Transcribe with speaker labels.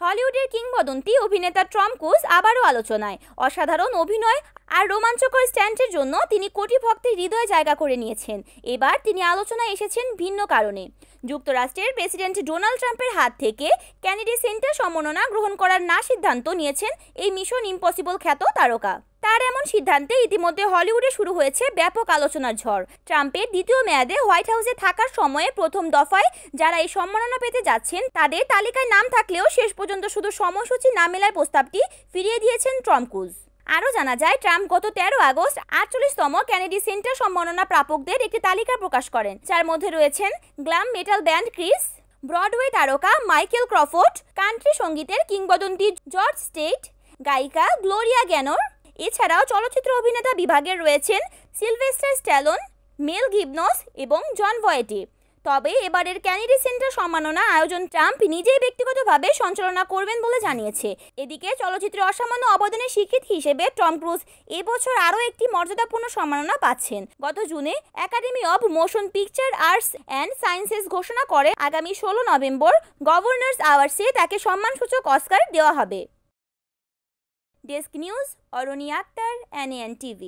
Speaker 1: হলিউডের কিংবদন্তি অভিনেতা টম ক্রুজ আবারও আলোচনায়। অসাধারণ অভিনয় আর রোমাঞ্চকর স্ট্যান্টের জন্য তিনি কোটি ভক্তের হৃদয়ে জায়গা করে নিয়েছেন। এবার তিনি আলোচনায় এসেছেন ভিন্ন কারণে। যুক্তরাষ্ট্রের প্রেসিডেন্ট ডোনাল্ড ট্রাম্পের হাত থেকে কেনেডি সেন্টার সম্মাননা গ্রহণ করার না সিদ্ধান্ত নিয়েছেন এই মিশন ইম্পসিবল খ্যাত তারকা। তার এমন সিদ্ধান্তে ইতিমধ্যে হলিউডে শুরু হয়েছে ব্যাপক আলোচনার ঝড়। ট্রাম্পের দ্বিতীয় মেয়াদে হোয়াইট হাউসে থাকার সময়ে প্রথম দফায় যারা এই সম্মাননা পেতে যাচ্ছেন তাদের তালিকায় নাম থাকলেও শেষ পর্যন্ত শুধু সময়সূচি না মেলার প্রস্তাবটি ফিরিয়ে দিয়েছেন টম ক্রুজ। আরও জানা যায়, ট্রাম্প গত 13 আগস্ট 48তম কেনেডি সেন্টার সম্মাননা প্রাপকদের একটি তালিকা প্রকাশ করেন, যার মধ্যে রয়েছেন glam metal band Chris, Broadway তারকা মাইকেল ক্রফোর্ড, কান্ট্রি সঙ্গীতের কিংবদন্তি জর্জ স্টেট, গায়িকা গ্লোরিয়া গ্যানোর। এছাড়াও চলচ্চিত্র অভিনেতা বিভাগে রয়েছেন সিলভেস্টার স্ট্যালোন, মেল গিবনস এবং জন ভয়েটে। তবে এবারের কেনেডি সেন্টার সম্মাননা আয়োজন ট্রাম্প নিজেই ব্যক্তিগতভাবে সঞ্চালনা করবেন বলে জানিয়েছে। এদিকে চলচ্চিত্রে অসামান্য অবদানের স্বীকৃতি হিসেবে টম ক্রুজ এবছর আরও একটি মর্যাদাপূর্ণ সম্মাননা পাচ্ছেন। গত জুনে academy of motion picture arts and sciences ঘোষণা করে আগামী 16 নভেম্বর গভর্নর্স আওয়ার্ডসে তাকে সম্মানসূচক অস্কার দেওয়া হবে। ডেস্ক নিউজ, অরণি আক্তার, NAN TV।